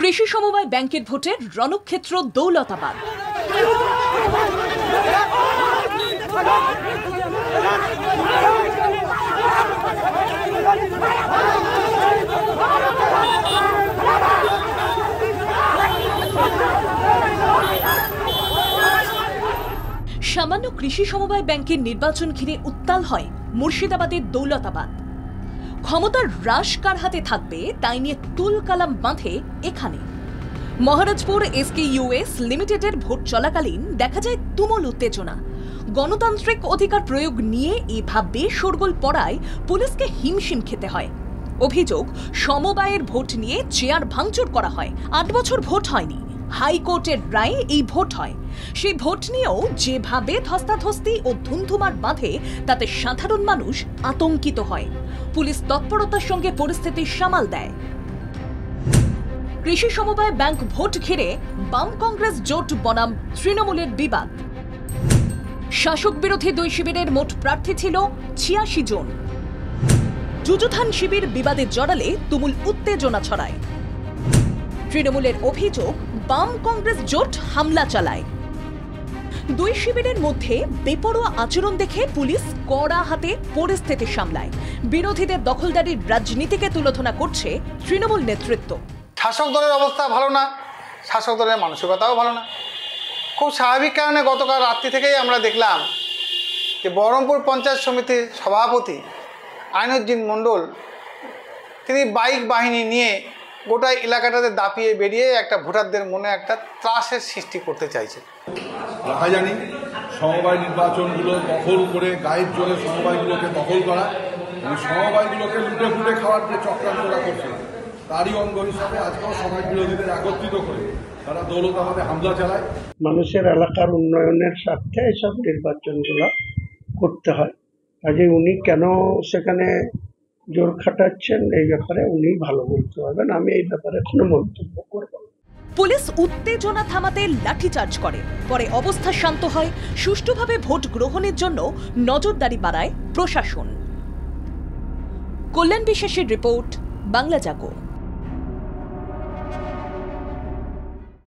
কৃষি সমবায় ব্যাংকের ভোটের রণক্ষেত্র দৌলতাবাদ। সামান্য কৃষি সমবায় ব্যাংকের নির্বাচন ঘিরে উত্তাল হয় মুর্শিদাবাদের দৌলতাবাদ। ক্ষমতার হ্রাস কার হাতে থাকবে তাই নিয়ে তুলকালাম বাঁধে এখানে। মহারাজপুর SKUS লিমিটেডের ভোট চলাকালীন দেখা যায় তুমুল উত্তেজনা। গণতান্ত্রিক অধিকার প্রয়োগ নিয়ে এভাবে শোরগোল পড়ায় পুলিশকে হিমশিম খেতে হয়। অভিযোগ, সমবায়ের ভোট নিয়ে চেয়ার ভাঙচুর করা হয়। 8 বছর ভোট হয়নি, হাইকোর্টের রায়ে এই ভোট হয়। সেই ভোট নিয়েও যেভাবে ধস্তাধস্তি ও ধুমধুমার বাঁধে তাতে সাধারণ মানুষ আতঙ্কিত হয়। পুলিশ তৎপরতার সঙ্গে পরিস্থিতি সামাল দেয়। কৃষি সমবায় ব্যাংক ভোট ঘিরে বাম কংগ্রেস জোট বনাম তৃণমূলের বিবাদ। শাসক বিরোধী দুই শিবিরের মোট প্রার্থী ছিল 86 জন। যুযুধান শিবির বিবাদে জড়ালে তুমুল উত্তেজনা ছড়ায়। তৃণমূলের অভিযোগ, বাম কংগ্রেস জোট হামলা চালায়। দুই শিবিরের মধ্যে বেপরোয়া আচরণ দেখে পুলিশ কড়া হাতে পরিস্থিতি সামলায়। বিরোধীদের দখলদারির রাজনীতিকে তুলোধনা করছে তৃণমূল নেতৃত্ব। শাসক দলের অবস্থা ভালো না, শাসক দলের মানসিকতাও ভালো না। খুব স্বাভাবিক কারণে গতকাল রাত্রি থেকেই আমরা দেখলাম যে বহরমপুর পঞ্চায়েত সমিতির সভাপতি আইনুদ্দিন মণ্ডল তিনি বাইক বাহিনী নিয়ে গোটা এলাকাটাতে দাপিয়ে বেরিয়ে একটা ভোটারদের মনে একটা ত্রাসের সৃষ্টি করতে চাইছে। দেখা জানি সমবায় নির্বাচনগুলো দখল করে গায়ের জোরে সমবায়গুলোকে দখল করা এবং সমবায়গুলোকে লুটে ফুটে খাওয়ার যে চক্রান্তটা করছে তারই অঙ্গ হিসাবে আজকেও সমাজ বিরোধীদের একত্রিত করে তারা দৌলতাবাদে হামলা চালায়। মানুষের এলাকার উন্নয়নের স্বার্থে এসব নির্বাচনগুলো করতে হয়। কাজে উনি কেন সেখানে জোর খাটাচ্ছেন এই ব্যাপারে উনি ভালো বলতে পারবেন, আমি এই ব্যাপারে কোনো মন্তব্য করব না। পুলিশ উত্তেজনা থামাতে লাঠিচার্জ করে, পরে অবস্থা শান্ত হয়। সুষ্ঠুভাবে ভোট গ্রহণের জন্য নজরদারি বাড়ায় প্রশাসন। কল্যাণ বিশ্বাসের রিপোর্ট, বাংলা জাগো।